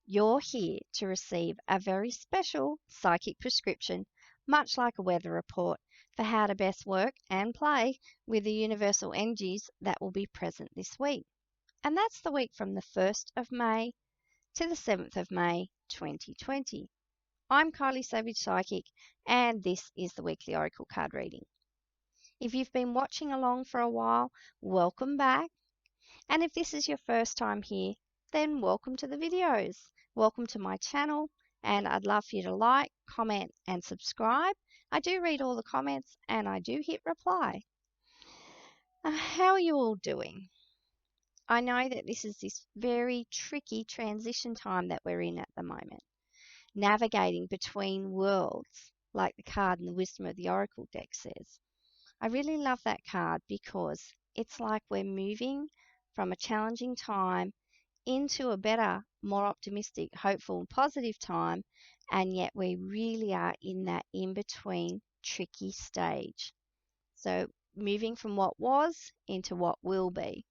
You're here to receive a very special psychic prescription, much like a weather report, for how to best work and play with the universal energies that will be present this week. And that's the week from the 1st of May to the 7th of May 2020. I'm Kylie Savage Psychic, and this is the weekly Oracle card reading. If you've been watching along for a while, welcome back. And if this is your first time here, then welcome to the videos. Welcome to my channel, and I'd love for you to like, comment, and subscribe. I do read all the comments and I do hit reply. How are you all doing? I know that this is this very tricky transition time that we're in at the moment, navigating between worlds, like the card in the Wisdom of the Oracle deck says. I really love that card because it's like we're moving from a challenging time into a better, more optimistic, hopeful, positive time, and yet we really are in that in-between tricky stage. So moving from what was into what will be.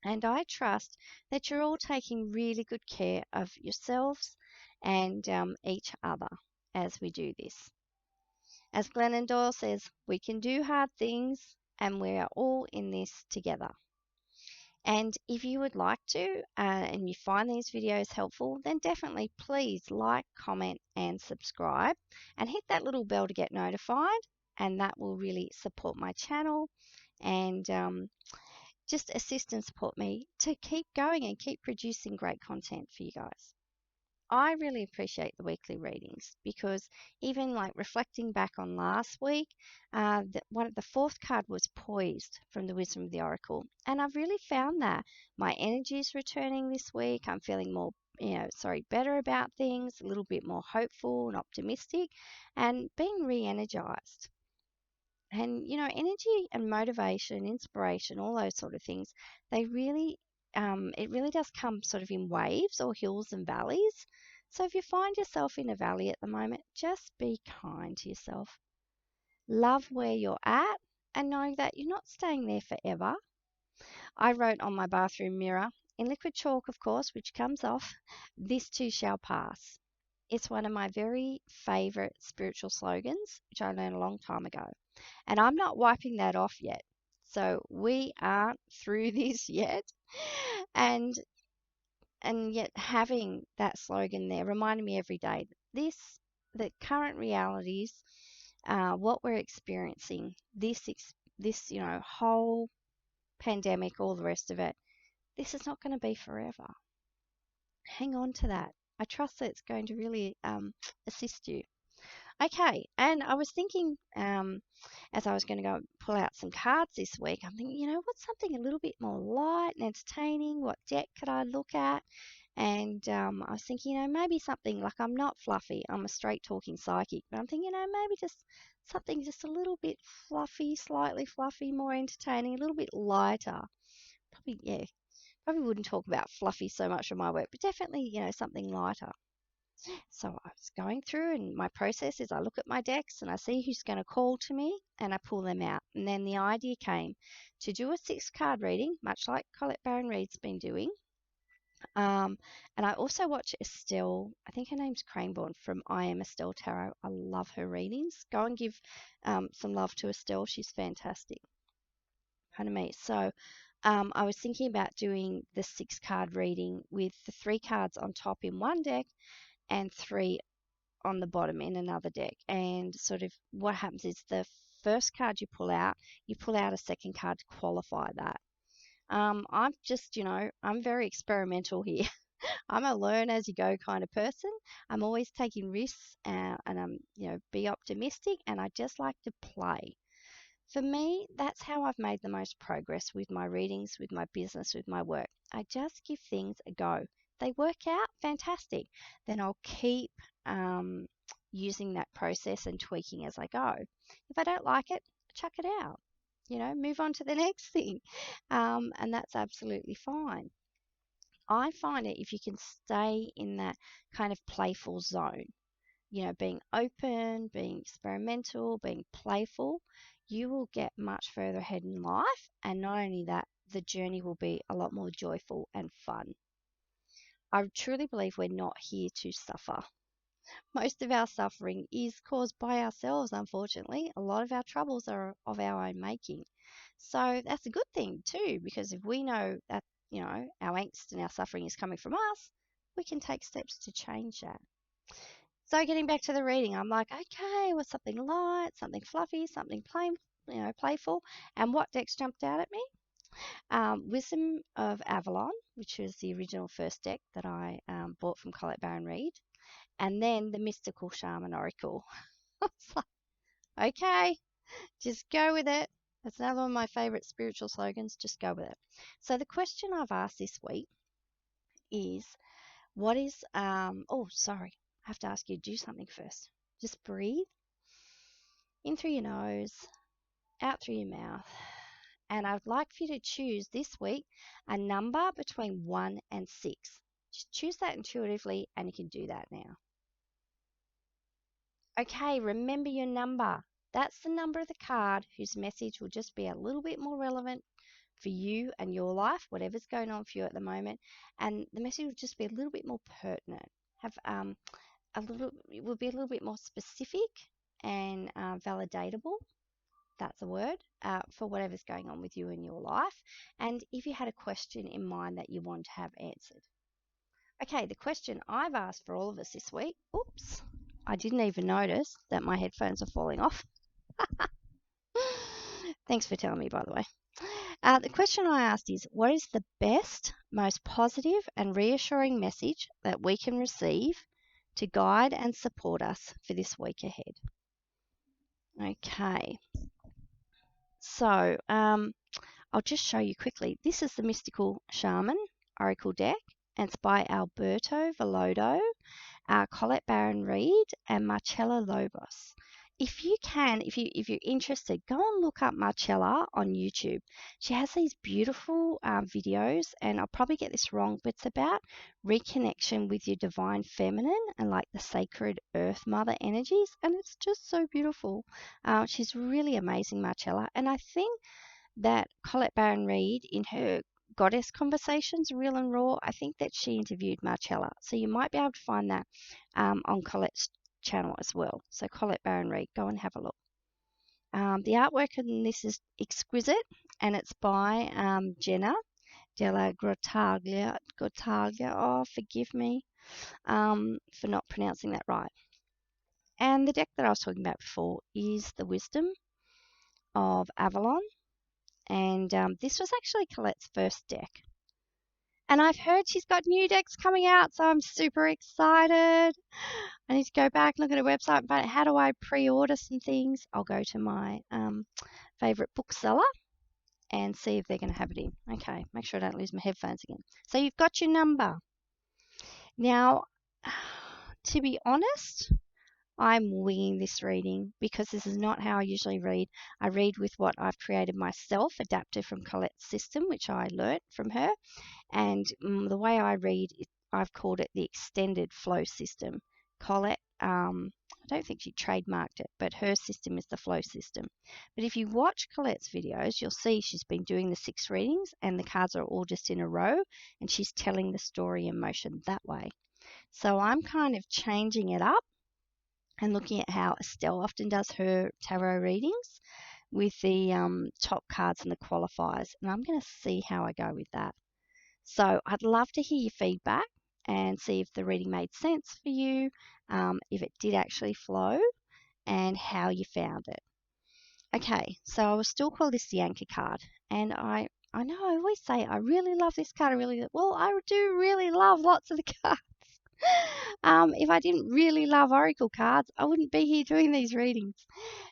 And I trust that you're all taking really good care of yourselves and each other as we do this. As Glennon Doyle says, we can do hard things and we are all in this together. And if you would like to and you find these videos helpful, then definitely please like, comment and subscribe and hit that little bell to get notified, and that will really support my channel and just assist and support me to keep going and keep producing great content for you guys. I really appreciate the weekly readings because even like reflecting back on last week, the fourth card was poised from the Wisdom of the Oracle, and I've really found that my energy is returning this week. I'm feeling more, better about things, a little bit more hopeful and optimistic, and being re-energized. And energy and motivation, inspiration, all those sort of things, they really it really does come sort of in waves or hills and valleys. So if you find yourself in a valley at the moment, just be kind to yourself. Love where you're at and know that you're not staying there forever. I wrote on my bathroom mirror, in liquid chalk, of course, which comes off, this too shall pass. It's one of my very favorite spiritual slogans, which I learned a long time ago. And I'm not wiping that off yet. So we aren't through this yet. And yet having that slogan there reminding me every day that the current realities, what we're experiencing, this whole pandemic, all the rest of it, this is not going to be forever. Hang on to that. I trust that it's going to really assist you. Okay, and I was thinking as I was going to go pull out some cards this week, I'm thinking, what's something a little bit more light and entertaining? What deck could I look at? And I was thinking, maybe something like, I'm not fluffy, I'm a straight talking psychic, but I'm thinking, maybe just something just a little bit fluffy, slightly fluffy, more entertaining, a little bit lighter. Probably wouldn't talk about fluffy so much of my work, but definitely, something lighter. So I was going through, and my process is I look at my decks and I see who's going to call to me and I pull them out. And then the idea came to do a 6-card reading, much like Colette Baron-Reid's been doing. And I also watch Estelle, I think her name's Cranborn from I Am Estelle Tarot. I love her readings. Go and give some love to Estelle. She's fantastic. Pardon me. So I was thinking about doing the 6-card reading with the 3 cards on top in one deck and 3 on the bottom in another deck. And sort of what happens is the first card you pull out a second card to qualify that. I'm just, I'm very experimental here. I'm a learn as you go kind of person. I'm always taking risks and I'm, be optimistic, and I just like to play. For me, that's how I've made the most progress with my readings, with my business, with my work. I just give things a go. They work out, fantastic. Then I'll keep using that process and tweaking as I go. If I don't like it, chuck it out. Move on to the next thing. And that's absolutely fine. I find it if you can stay in that kind of playful zone, being open, being experimental, being playful, you will get much further ahead in life. And not only that, the journey will be a lot more joyful and fun. I truly believe we're not here to suffer. Most of our suffering is caused by ourselves, unfortunately. A lot of our troubles are of our own making. So that's a good thing too, because if we know that, our angst and our suffering is coming from us, we can take steps to change that. So getting back to the reading, I'm like, okay, what's something light, something fluffy, something plain, playful. And what decks jumped out at me? Wisdom of Avalon, which was the original first deck that I bought from Colette Baron Reid, and then the Mystical Shaman Oracle. I was like, okay, just go with it. That's another one of my favorite spiritual slogans. Just go with it. So the question I've asked this week is, what is, oh, sorry, I have to ask you to do something first. Just breathe in through your nose, out through your mouth. And I'd like for you to choose this week a number between 1 and 6. Just choose that intuitively, and you can do that now. Okay, remember your number. That's the number of the card whose message will just be a little bit more relevant for you and your life, whatever's going on for you at the moment. And the message will just be a little bit more pertinent. It will be a little bit more specific and validatable. That's a word for whatever's going on with you in your life. And if you had a question in mind that you want to have answered. Okay, the question I've asked for all of us this week. Oops, I didn't even notice that my headphones are falling off. Thanks for telling me, by the way. The question I asked is, what is the best, most positive and reassuring message that we can receive to guide and support us for this week ahead? Okay, so I'll just show you quickly. This is the Mystical Shaman Oracle deck, and it's by Alberto Velodo, Colette Baron Reid, and Marcella Lobos. If you can, if you're interested, go and look up Marcella on YouTube. She has these beautiful videos, and I'll probably get this wrong, but it's about reconnection with your divine feminine and like the sacred earth mother energies, and it's just so beautiful. She's really amazing, Marcella, and I think that Colette Baron Reid, in her Goddess Conversations, Real and Raw, I think that she interviewed Marcella. So you might be able to find that on Colette's channel as well. So Colette Baron Reid, go and have a look. The artwork in this is exquisite, and it's by Jenna Della Grottaglia. Oh, forgive me for not pronouncing that right. And the deck that I was talking about before is the Wisdom of Avalon. And this was actually Colette's first deck. And I've heard she's got new decks coming out, so I'm super excited. I need to go back and look at her website, but how do I pre-order some things? I'll go to my favorite bookseller and see if they're going to have it in. Okay, make sure I don't lose my headphones again. So you've got your number. Now, to be honest, I'm winging this reading because this is not how I usually read. I read with what I've created myself, adapted from Colette's system, which I learnt from her. And the way I read, I've called it the extended flow system. Colette, I don't think she trademarked it, but her system is the flow system. But if you watch Colette's videos, you'll see she's been doing the 6 readings and the cards are all just in a row, and she's telling the story in motion that way. So I'm kind of changing it up and looking at how Estelle often does her tarot readings with the top cards and the qualifiers. And I'm going to see how I go with that. So I'd love to hear your feedback and see if the reading made sense for you, if it did actually flow, and how you found it. Okay, so I will still call this the anchor card. And I know I always say I really love this card. Well, I do really love lots of the cards. If I didn't really love Oracle cards, I wouldn't be here doing these readings.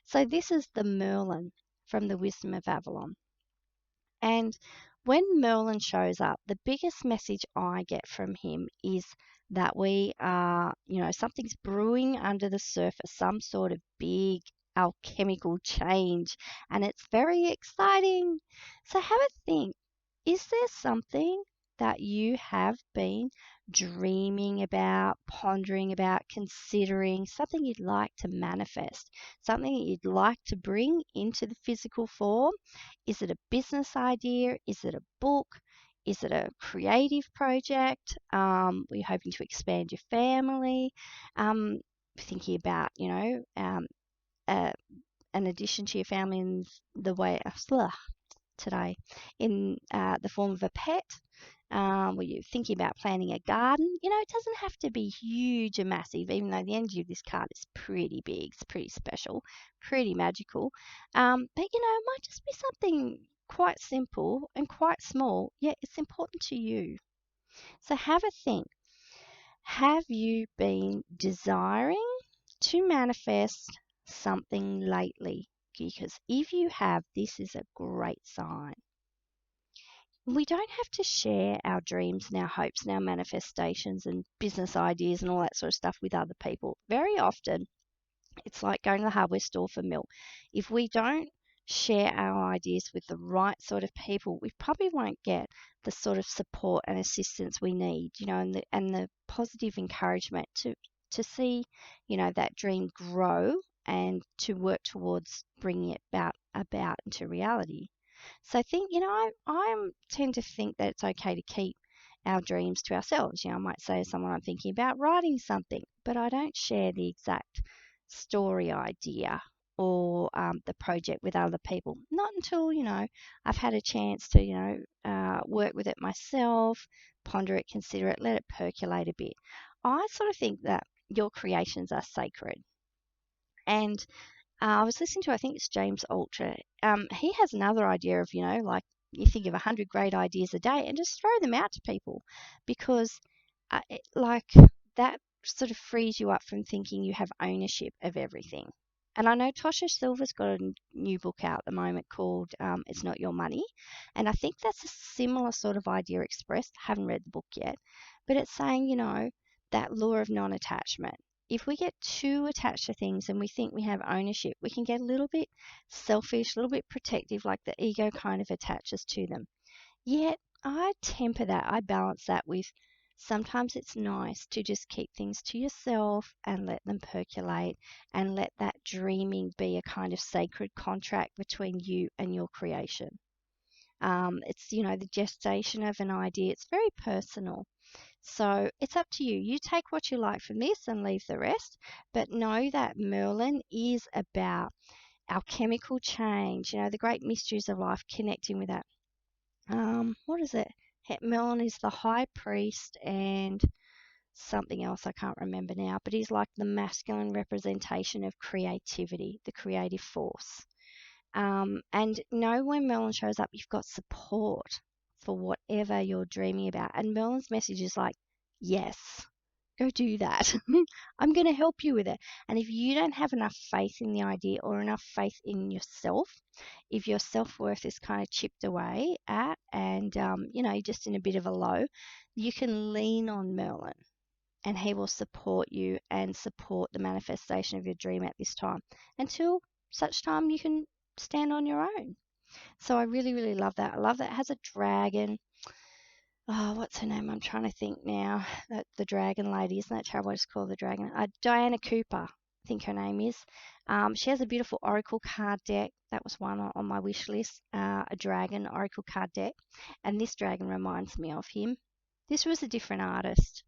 So this is the Merlin from the Wisdom of Avalon. And when Merlin shows up, the biggest message I get from him is that we are, something's brewing under the surface, some sort of big alchemical change, and it's very exciting. So have a think. Is there something that you have been dreaming about, pondering about, considering, something you'd like to manifest, something you'd like to bring into the physical form? Is it a business idea? Is it a book? Is it a creative project? Were you hoping to expand your family? Um, Thinking about, uh, an addition to your family in the way, today, in the form of a pet? Were you thinking about planting a garden? It doesn't have to be huge and massive, even though the energy of this card is pretty big, it's pretty special, pretty magical. But it might just be something quite simple and quite small, yet it's important to you. So have a think. Have you been desiring to manifest something lately? Because if you have, this is a great sign. We don't have to share our dreams and our hopes and our manifestations and business ideas and all that sort of stuff with other people. Very often, it's like going to the hardware store for milk. If we don't share our ideas with the right sort of people, we probably won't get the sort of support and assistance we need, and the positive encouragement to see, that dream grow and to work towards bringing it about into reality. So I think, I tend to think that it's okay to keep our dreams to ourselves. I might say to someone I'm thinking about writing something, but I don't share the exact story idea or the project with other people. Not until, I've had a chance to, work with it myself, ponder it, consider it, let it percolate a bit. I sort of think that your creations are sacred. And I was listening to, I think it's James Altucher. He has another idea of, like you think of 100 great ideas a day and just throw them out to people because, like, that sort of frees you up from thinking you have ownership of everything. And I know Tosha Silver's got a new book out at the moment called It's Not Your Money. And I think that's a similar sort of idea expressed. Haven't read the book yet. But it's saying, that law of non attachment. If we get too attached to things and we think we have ownership, we can get a little bit selfish, a little bit protective, like the ego kind of attaches to them. Yet I temper that, I balance that with sometimes it's nice to just keep things to yourself and let them percolate and let that dreaming be a kind of sacred contract between you and your creation. It's, the gestation of an idea, it's very personal. So it's up to you. You take what you like from this and leave the rest. But know that Merlin is about our chemical change, the great mysteries of life, connecting with that. What is it? Merlin is the high priest and something else I can't remember now, but he's like the masculine representation of creativity, the creative force. And know when Merlin shows up, you've got support for whatever you're dreaming about. And Merlin's message is like, yes, go do that. I'm going to help you with it. And if you don't have enough faith in the idea or enough faith in yourself, if your self worth is kind of chipped away at and, just in a bit of a low, you can lean on Merlin and he will support you and support the manifestation of your dream at this time until such time you can stand on your own. So I really, really love that. I love that it has a dragon. Oh, what's her name? I'm trying to think now. The dragon lady, isn't that terrible? I just call her the dragon. Diana Cooper, I think her name is. She has a beautiful oracle card deck. That was one on my wish list. A dragon oracle card deck, and this dragon reminds me of him. This was a different artist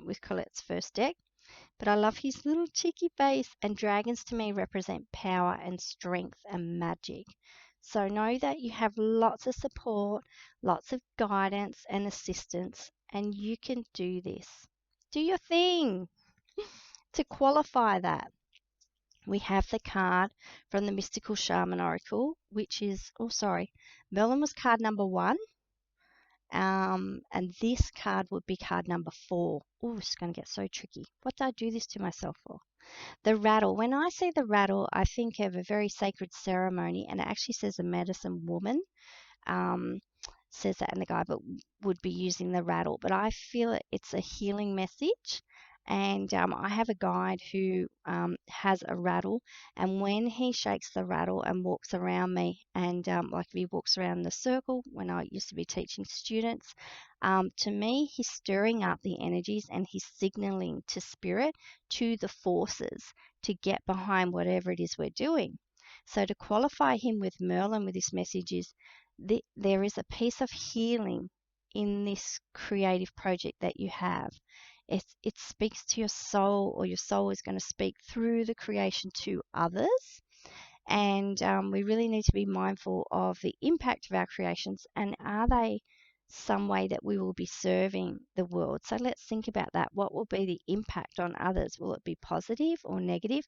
with Colette's first deck, but I love his little cheeky face. And dragons to me represent power and strength and magic. So know that you have lots of support, lots of guidance and assistance, and you can do this. Do your thing. To qualify that, we have the card from the Mystical Shaman Oracle, which is, Merlin was card number 1. And this card would be card number 4. Oh, it's going to get so tricky. What did I do this to myself for? The rattle. When I see the rattle, I think of a very sacred ceremony, and it actually says a medicine woman. Says that in the guide, but would be using the rattle. But I feel it's a healing message. And I have a guide who has a rattle, and when he shakes the rattle and walks around me, and like if he walks around the circle, when I used to be teaching students, to me, he's stirring up the energies and he's signaling to spirit, to the forces, to get behind whatever it is we're doing. So to qualify him with Merlin with this message is there is a piece of healing in this creative project that you have. It speaks to your soul, or your soul is going to speak through the creation to others. And we really need to be mindful of the impact of our creations, and are they some way that we will be serving the world? So let's think about that. What will be the impact on others? Will it be positive or negative?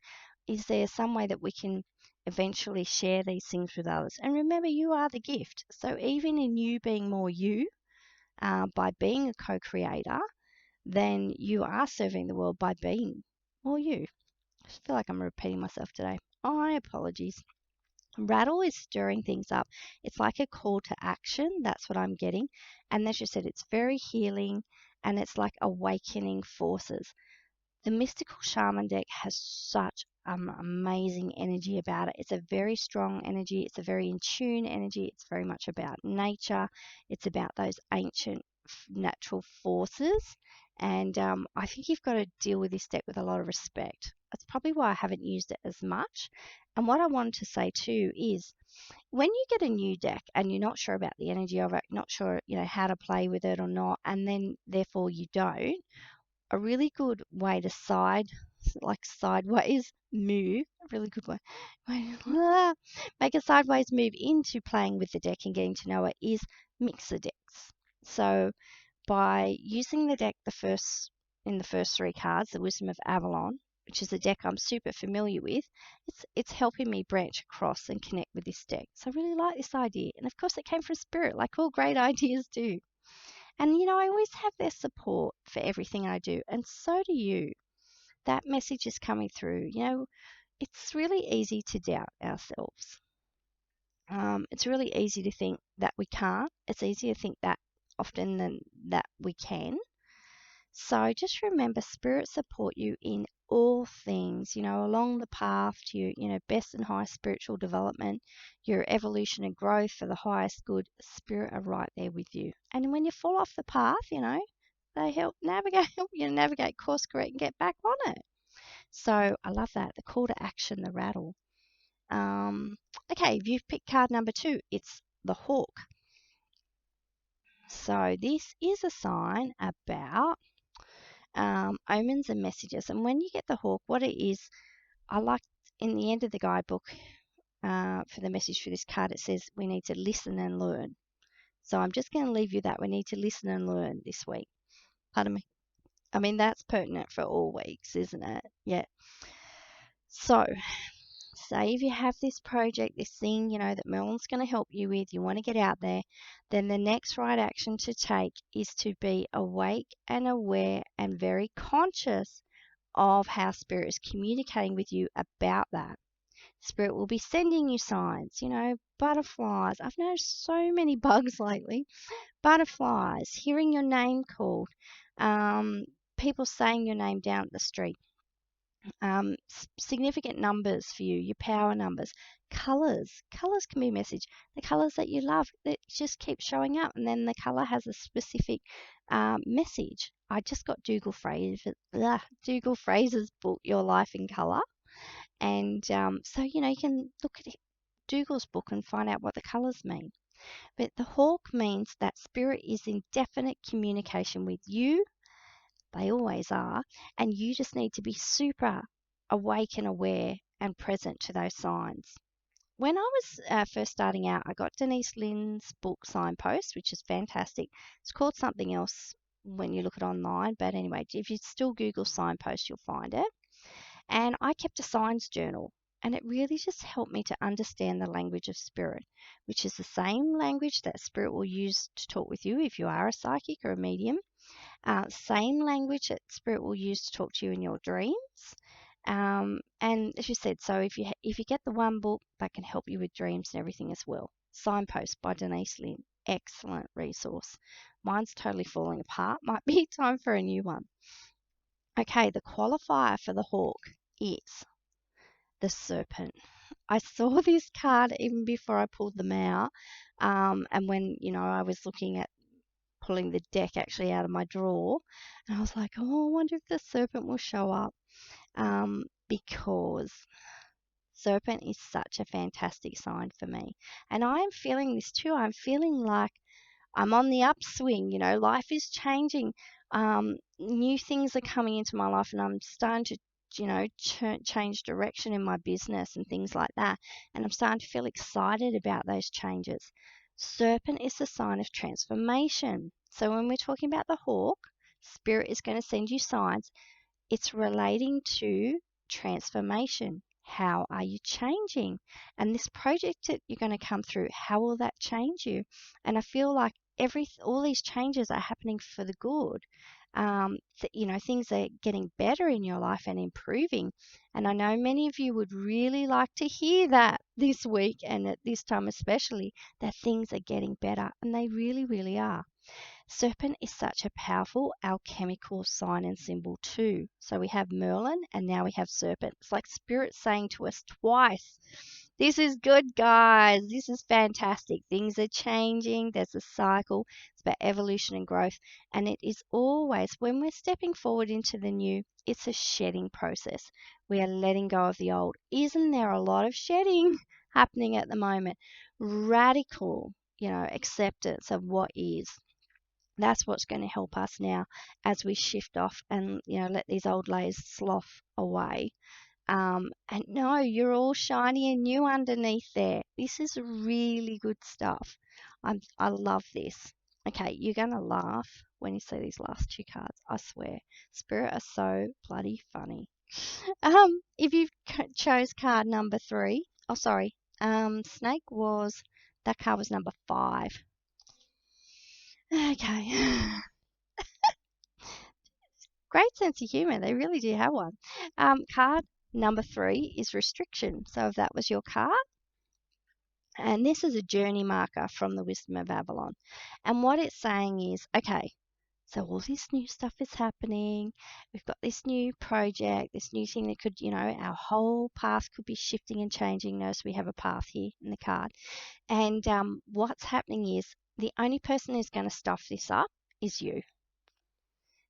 Is there some way that we can eventually share these things with others? And remember, you are the gift. So even in you being more you, by being a co-creator, then you are serving the world by being more you. I feel like I'm repeating myself today. My apologies. Rattle is stirring things up. It's like a call to action. That's what I'm getting. And as you said, it's very healing, and it's like awakening forces. The Mystical Shaman deck has such amazing energy about it. It's a very strong energy. It's a very in tune energy. It's very much about nature. It's about those ancient natural forces. And I think you've got to deal with this deck with a lot of respect. That's probably why I haven't used it as much. And what I wanted to say too is, when you get a new deck and you're not sure about the energy of it, not sure, how to play with it or not, and then therefore you don't, a really good way to sideways move, a really good way, make a sideways move into playing with the deck and getting to know it, is mix the decks. So by using the deck in the first three cards, the Wisdom of Avalon, which is a deck I'm super familiar with, it's helping me branch across and connect with this deck. So I really like this idea. And of course it came from Spirit, like all great ideas do. And I always have their support for everything I do, and so do you. That message is coming through. It's really easy to doubt ourselves. It's really easy to think that we can't. It's easier to think that often than that we can. So just remember, Spirit support you in all things, along the path to your, best and highest spiritual development, your evolution and growth for the highest good. Spirit are right there with you. And when you fall off the path, they help you navigate, course correct, and get back on it. So I love that. The call to action, the rattle. Okay, if you've picked card number 2, it's the hawk. So this is a sign about omens and messages. And when you get the hawk, what it is, I like in the end of the guidebook for the message for this card, it says we need to listen and learn. So I'm just going to leave you that we need to listen and learn this week. Pardon me. I mean, that's pertinent for all weeks, isn't it? Yeah. So say if you have this project, this thing, that Merlin's going to help you with, you want to get out there, then the next right action to take is to be awake and aware and very conscious of how Spirit is communicating with you about that. Spirit will be sending you signs, butterflies. I've noticed so many bugs lately. Butterflies, hearing your name called, people saying your name down at the street. Significant numbers for you, your power numbers, colors. Colors can be a message. The colors that you love that just keep showing up, and then the color has a specific message. I just got Dougal Fraser's book, Your Life in Color, and so you can look at Dougal's book and find out what the colors mean. But the hawk means that Spirit is in definite communication with you. They always are. And you just need to be super awake and aware and present to those signs. When I was first starting out, I got Denise Linn's book Signpost, which is fantastic. It's called something else when you look it online. But anyway, if you still Google Signpost, you'll find it. And I kept a signs journal. And it really just helped me to understand the language of Spirit, which is the same language that Spirit will use to talk with you if you are a psychic or a medium. Same language that Spirit will use to talk to you in your dreams. And as you said, so if you get the one book, that can help you with dreams and everything as well. Signpost by Denise Linn. Excellent resource. Mine's totally falling apart. Might be time for a new one. Okay, the qualifier for the hawk is the serpent. I saw this card even before I pulled them out. And when, I was looking at pulling the deck actually out of my drawer, and I was like, oh, I wonder if the serpent will show up, because serpent is such a fantastic sign for me. And I am feeling this too. I'm feeling like I'm on the upswing, life is changing. New things are coming into my life, and I'm starting to, change direction in my business and things like that. And I'm starting to feel excited about those changes. Serpent is the sign of transformation. So when we're talking about the hawk, Spirit is going to send you signs. It's relating to transformation. How are you changing? And this project that you're going to come through, how will that change you? And I feel like all these changes are happening for the good. Things are getting better in your life and improving. And I know many of you would really like to hear that this week, and at this time especially, that things are getting better, and they really, really are. Serpent is such a powerful alchemical sign and symbol too. So we have Merlin and now we have Serpent. It's like Spirit saying to us twice, this is good, guys. This is fantastic. Things are changing. There's a cycle. It's about evolution and growth. And it is always, when we're stepping forward into the new, it's a shedding process. We are letting go of the old. Isn't there a lot of shedding happening at the moment? Radical, acceptance of what is. That's what's going to help us now as we shift off and let these old layers slough away. And no, you're all shiny and new underneath there. This is really good stuff. I love this. Okay, you're going to laugh when you see these last two cards. I swear, Spirit are so bloody funny. If you chose card number 3, oh sorry, Snake that card was number 5. Okay. Great sense of humour. They really do have one. Card number 3 is restriction. So if that was your card, and this is a journey marker from the Wisdom of Avalon. And what it's saying is, okay, so all this new stuff is happening. We've got this new project, this new thing that could, our whole path could be shifting and changing. Notice we have a path here in the card. And what's happening is the only person who's going to stuff this up is you.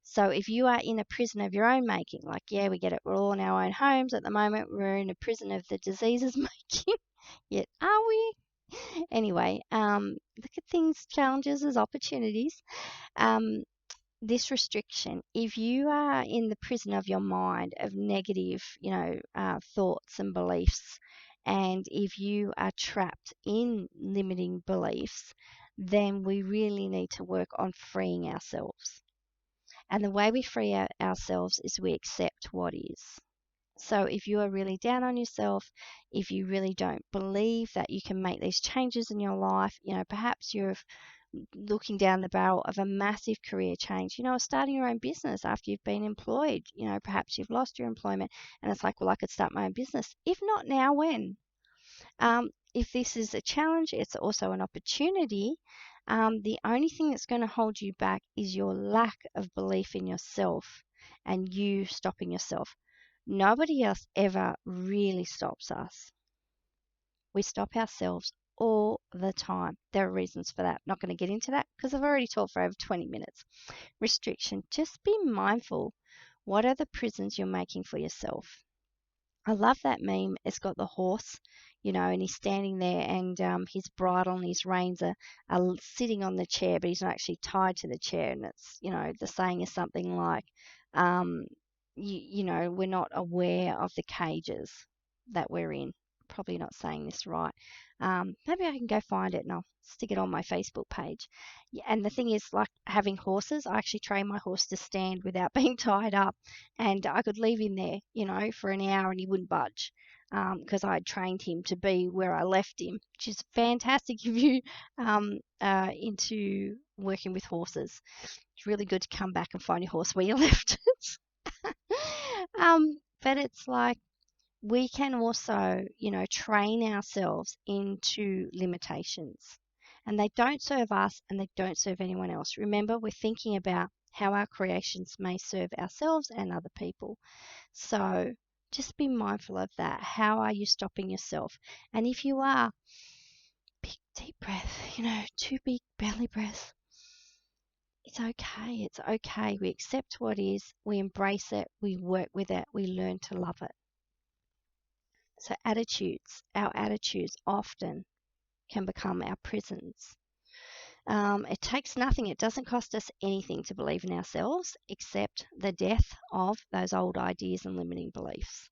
So if you are in a prison of your own making, like, yeah, we get it, we're all in our own homes at the moment, we're in a prison of the diseases making, yet are we? Anyway, look at things, challenges as opportunities. This restriction, if you are in the prison of your mind, of negative, thoughts and beliefs, and if you are trapped in limiting beliefs, then we really need to work on freeing ourselves. And the way we free ourselves is we accept what is. So if you are really down on yourself, if you really don't believe that you can make these changes in your life, perhaps you're looking down the barrel of a massive career change, starting your own business after you've been employed, perhaps you've lost your employment and it's like, well, I could start my own business. If not now, when? If this is a challenge, it's also an opportunity. The only thing that's going to hold you back is your lack of belief in yourself and you stopping yourself. Nobody else ever really stops us. We stop ourselves all the time. There are reasons for that. I'm not going to get into that because I've already talked for over 20 minutes. Restriction. Just be mindful. What are the prisons you're making for yourself? I love that meme. It's got the horse, and he's standing there, and his bridle and his reins are sitting on the chair, but he's not actually tied to the chair. And it's, the saying is something like, um, we're not aware of the cages that we're in. Probably not saying this right. Maybe I can go find it and I'll stick it on my Facebook page. Yeah, and the thing is, like having horses, I actually train my horse to stand without being tied up, and I could leave him there, for an hour and he wouldn't budge because I had trained him to be where I left him, which is fantastic if you into working with horses. It's really good to come back and find your horse where you left it. But it's like we can also, train ourselves into limitations. And they don't serve us and they don't serve anyone else. Remember, we're thinking about how our creations may serve ourselves and other people. So just be mindful of that. How are you stopping yourself? And if you are, big deep breath, 2 big belly breaths. It's okay. It's okay. We accept what is, we embrace it, we work with it, we learn to love it. So our attitudes often can become our prisons. It takes nothing, it doesn't cost us anything to believe in ourselves except the death of those old ideas and limiting beliefs.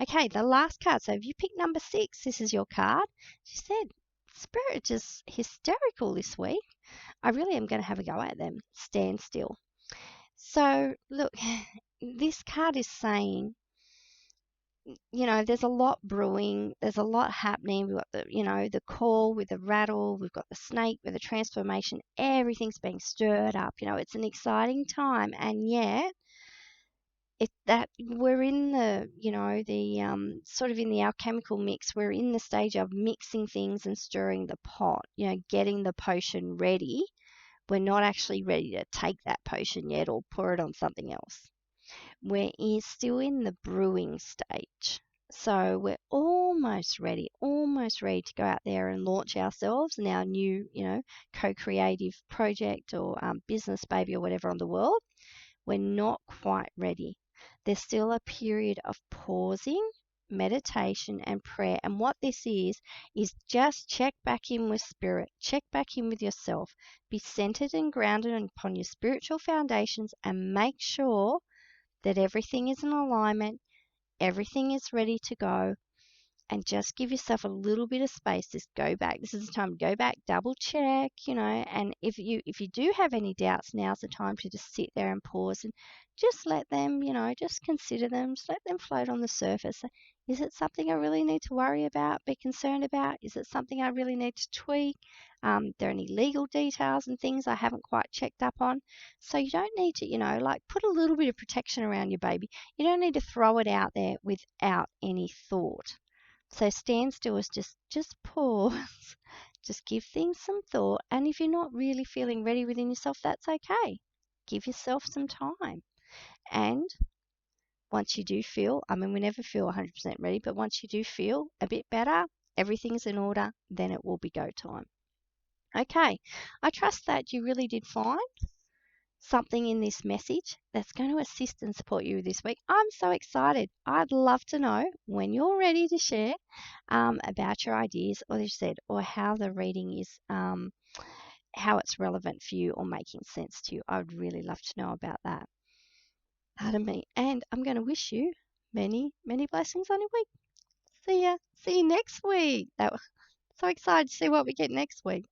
Okay, the last card. So if you pick number 6, this is your card. She said, Spirit just hysterical this week. I really am going to have a go at them. Stand still. So look, this card is saying, there's a lot brewing, there's a lot happening. We've got the call with the rattle, we've got the snake with the transformation, everything's being stirred up. It's an exciting time, and yet that we're in the sort of in the alchemical mix. We're in the stage of mixing things and stirring the pot, getting the potion ready. We're not actually ready to take that potion yet or pour it on something else. We're still in the brewing stage. So we're almost ready to go out there and launch ourselves and our new, co-creative project or business baby or whatever on the world. We're not quite ready. There's still a period of pausing, meditation, and prayer. And what this is just check back in with spirit, check back in with yourself, be centered and grounded upon your spiritual foundations, and make sure that everything is in alignment, everything is ready to go, and just give yourself a little bit of space. Just go back. This is the time to go back, double check, and if you do have any doubts, now's the time to just sit there and pause and just let them, just consider them, just let them float on the surface. Is it something I really need to worry about, be concerned about? Is it something I really need to tweak? There are any legal details and things I haven't quite checked up on. So you don't need to, put a little bit of protection around your baby. You don't need to throw it out there without any thought. So stand still is just pause, just give things some thought. And if you're not really feeling ready within yourself, that's okay. Give yourself some time. And once you do feel, we never feel 100% ready, but once you do feel a bit better, everything's in order, then it will be go time. Okay, I trust that you really did find something in this message that's going to assist and support you this week. I'm so excited. I'd love to know when you're ready to share about your ideas, or you said, or how the reading is, how it's relevant for you or making sense to you. I would really love to know about that. Pardon me. And I'm going to wish you many, many blessings on your week. See ya. See you next week. So excited to see what we get next week.